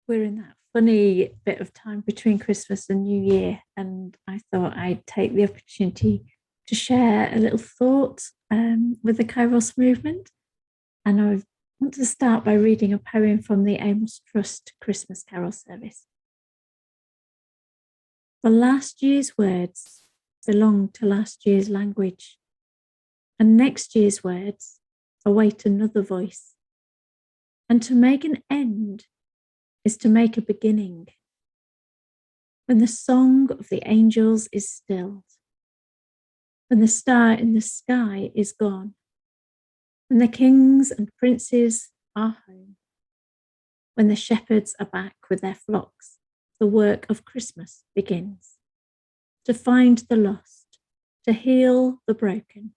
We're in that funny bit of time between Christmas and New Year, and I thought I'd take the opportunity to share a little thought with the Kairos movement. And I want to start by reading a poem from the Amos Trust Christmas Carol service. For last year's words belong to last year's language, and next year's words await another voice. And to make an end is to make a beginning. When the song of the angels is stilled, when the star in the sky is gone, when the kings and princes are home, when the shepherds are back with their flocks, the work of Christmas begins. To find the lost, to heal the broken,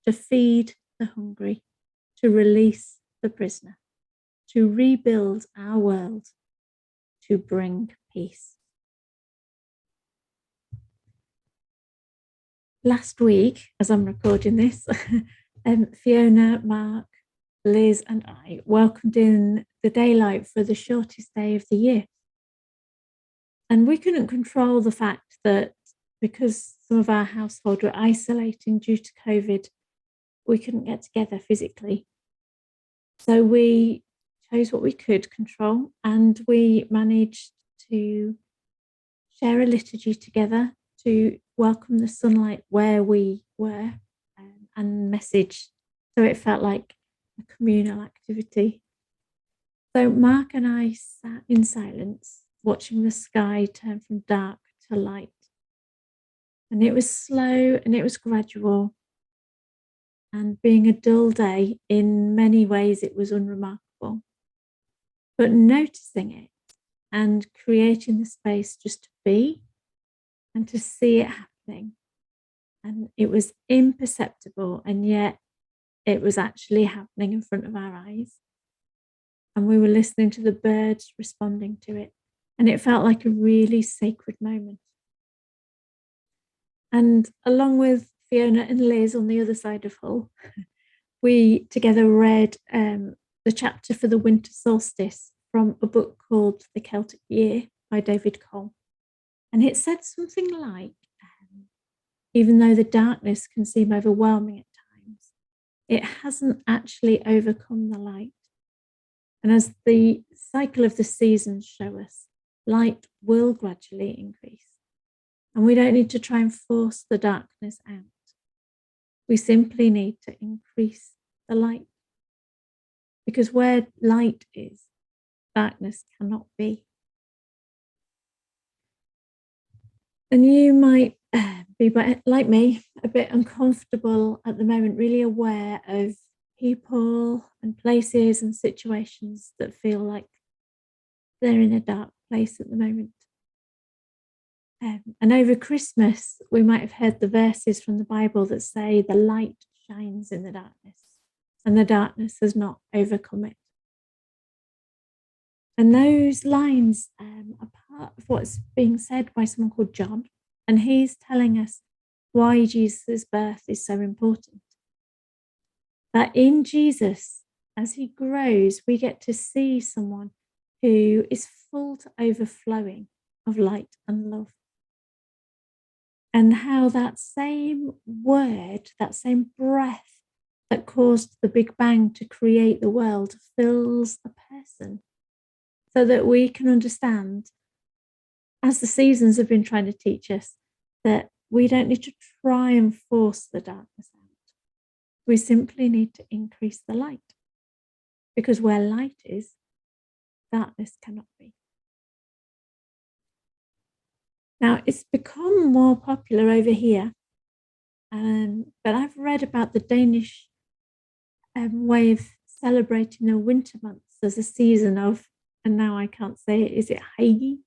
to feed the hungry, to release the prisoner, to rebuild our world, to bring peace. Last week, as I'm recording this, Fiona, Mark, Liz and I welcomed in the daylight for the shortest day of the year. And we couldn't control the fact that because some of our household were isolating due to COVID, we couldn't get together physically. So we chose what we could control, and we managed to share a liturgy together to welcome the sunlight where we were, and message. So it felt like a communal activity. So Mark and I sat in silence, watching the sky turn from dark to light. And it was slow and it was gradual. And being a dull day, in many ways, it was unremarkable. But noticing it and creating the space just to be and to see it happening. And it was imperceptible, and yet it was actually happening in front of our eyes. And we were listening to the birds responding to it. And it felt like a really sacred moment. And along with Fiona and Liz on the other side of Hull, we together read the chapter for the winter solstice from a book called The Celtic Year by David Cole. And it said something like, even though the darkness can seem overwhelming at times, it hasn't actually overcome the light. And as the cycle of the seasons show us, light will gradually increase. And we don't need to try and force the darkness out. We simply need to increase the light. Because where light is, darkness cannot be. And you might be, like me, a bit uncomfortable at the moment, really aware of people and places and situations that feel like they're in a dark place at the moment. And over Christmas, we might have heard the verses from the Bible that say the light shines in the darkness and the darkness has not overcome it. And those lines are part of what's being said by someone called John. And he's telling us why Jesus' birth is so important. That in Jesus, as he grows, we get to see someone who is full to overflowing of light and love. And how that same word, that same breath that caused the Big Bang to create the world fills a person, so that we can understand, as the seasons have been trying to teach us, that we don't need to try and force the darkness out. We simply need to increase the light. Because where light is, darkness cannot be. Now, it's become more popular over here, but I've read about the Danish way of celebrating the winter months as a season of, and now I can't say it, is it Hygge?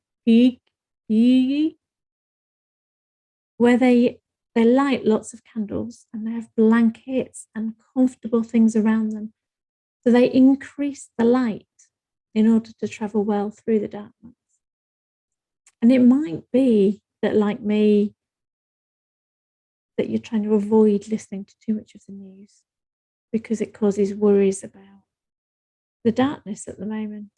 Where they light lots of candles and they have blankets and comfortable things around them. So they increase the light in order to travel well through the dark months. And it might be that, like me, that you're trying to avoid listening to too much of the news because it causes worries about the darkness at the moment.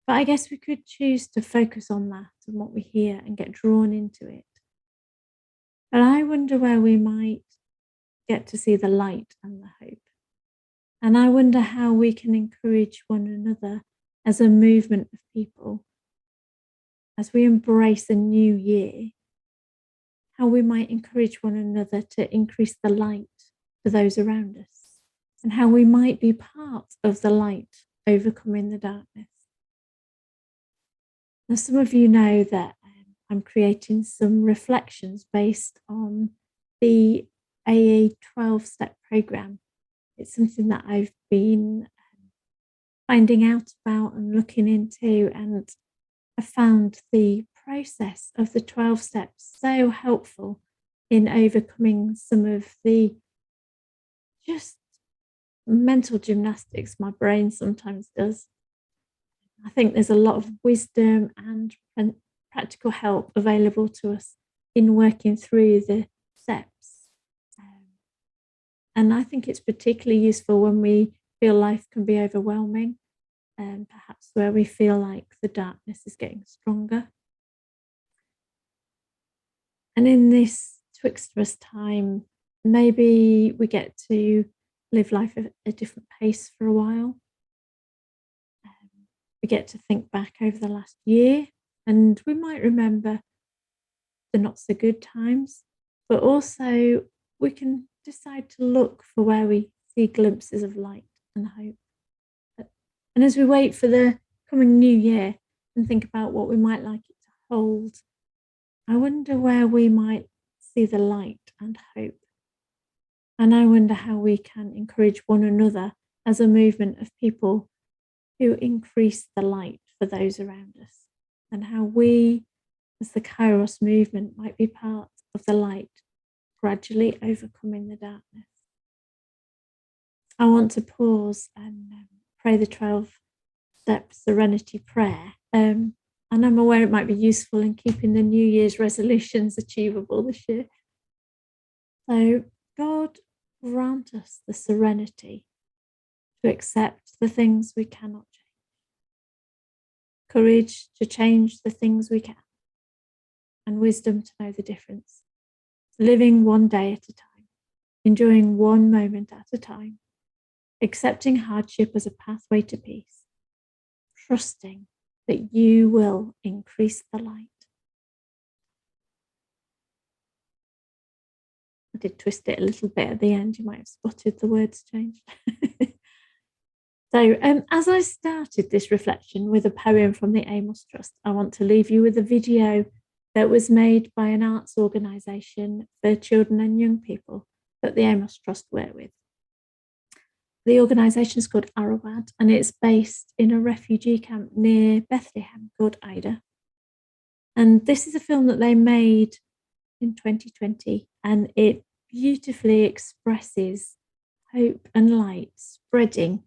But I guess we could choose to focus on that and what we hear and get drawn into it. But I wonder where we might get to see the light and the hope. And I wonder how we can encourage one another as a movement of people as we embrace a new year, how we might encourage one another to increase the light for those around us, and how we might be part of the light overcoming the darkness. Now, some of you know that I'm creating some reflections based on the AA 12-step program. It's something that I've been finding out about and looking into, and I found the process of the 12 steps so helpful in overcoming some of the just mental gymnastics my brain sometimes does. I think there's a lot of wisdom and practical help available to us in working through the steps. And I think it's particularly useful when we feel life can be overwhelming, and perhaps where we feel like the darkness is getting stronger. And in this Twixterous time, maybe we get to live life at a different pace for a while. We get to think back over the last year, and we might remember the not so good times, but also we can decide to look for where we see glimpses of light and hope. And as we wait for the coming new year and think about what we might like it to hold, I wonder where we might see the light and hope. And I wonder how we can encourage one another as a movement of people who increase the light for those around us, and how we, as the Kairos movement, might be part of the light, gradually overcoming the darkness. I want to pause and pray the 12-step serenity prayer. And I'm aware it might be useful in keeping the New Year's resolutions achievable this year. So, God, grant us the serenity to accept the things we cannot change, courage to change the things we can, and wisdom to know the difference. Living one day at a time, enjoying one moment at a time, accepting hardship as a pathway to peace, trusting that you will increase the light. I did twist it a little bit at the end. You might have spotted the words changed. So as I started this reflection with a poem from the Amos Trust, I want to leave you with a video that was made by an arts organisation for children and young people that the Amos Trust work with. The organisation is called Arawad, and it's based in a refugee camp near Bethlehem called Ida. And this is a film that they made in 2020, and it beautifully expresses hope and light spreading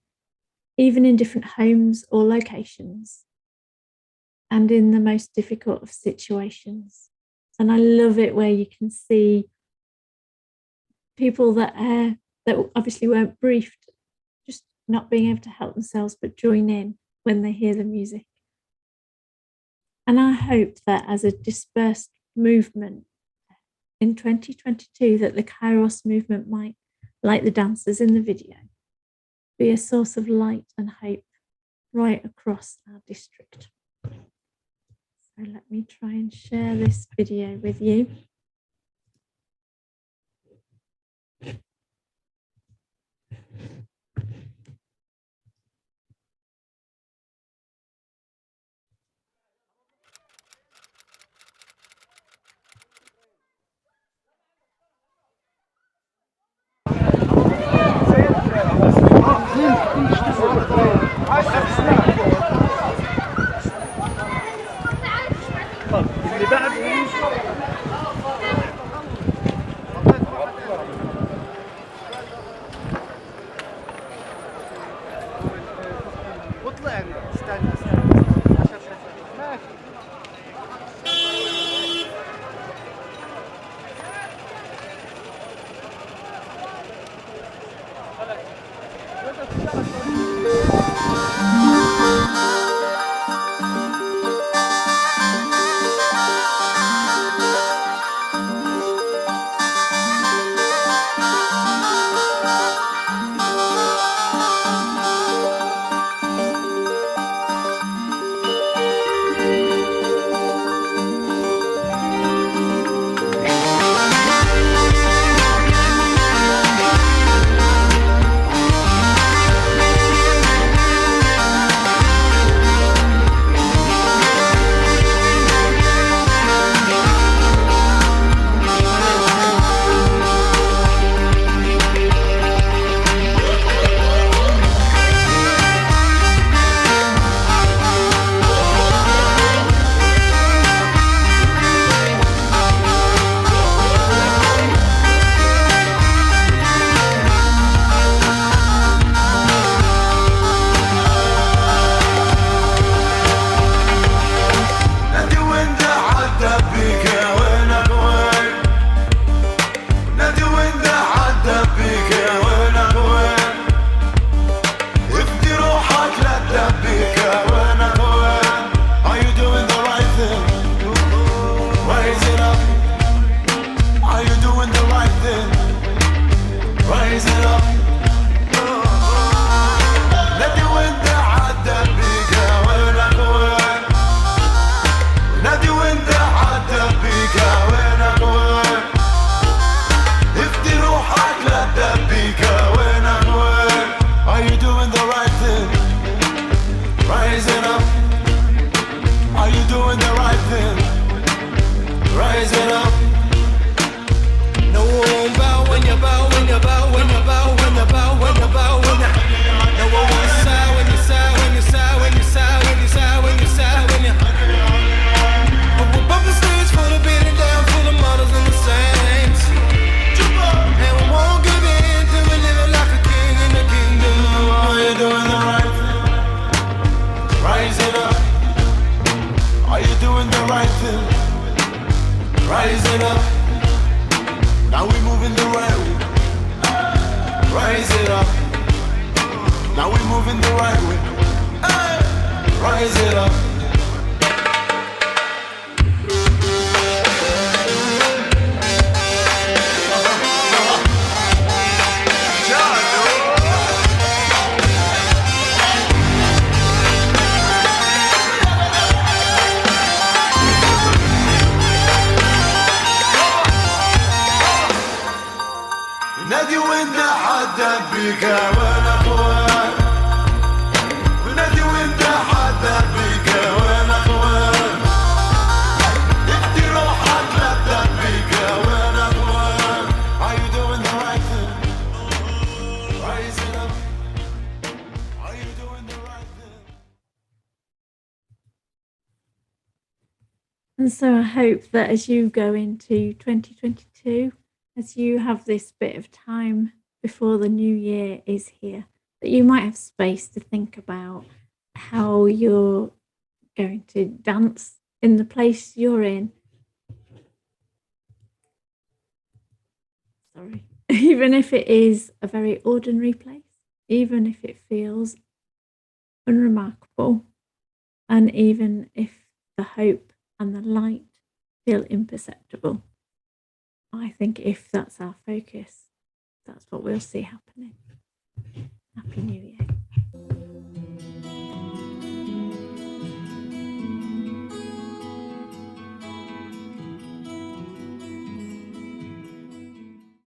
even in different homes or locations, and in the most difficult of situations. And I love it where you can see people that obviously weren't briefed, just not being able to help themselves but join in when they hear the music. And I hope that as a dispersed movement in 2022, that the Kairos movement might, like the dancers in the video, be a source of light and hope right across our district. So let me try and share this video with you. rise it up. نادي وانت عدى بيك وينك وين. نادي وانت عدى بيك وينك وين. افدي روحك لدى بيك وينك وين. Are you doing the right thing? Rise it up. Are you doing the right thing? Rise it up. No one bow when you bow, when you bow, when you bow, when you bow, when you bow, when you. No one will sigh when you sigh, when you sigh, when you sigh, when you sigh, when you sigh, when you. Above the stage full of beating down, full of models and the saints. And we won't give in till we live like a king in the kingdom. Are you doing the right thing? Rise it up. Are you doing the right thing? Rise it up. Now we moving the right way. Rise it up. Now we moving the right way. Rise it up. نادي وانت حدى بيك وينك وين. نادي وانت حدى بيك وينك وين. ادي روحك لدى بيك وينك وين. Are you doing the right thing? Rise it up. Are you doing the right thing? And so I hope that as you go into 2022, as you have this bit of time before the new year is here, that you might have space to think about how you're going to dance in the place you're in. Sorry. Even if it is a very ordinary place, even if it feels unremarkable, and even if the hope and the light feel imperceptible. I think if that's our focus, that's what we'll see happening. Happy New Year.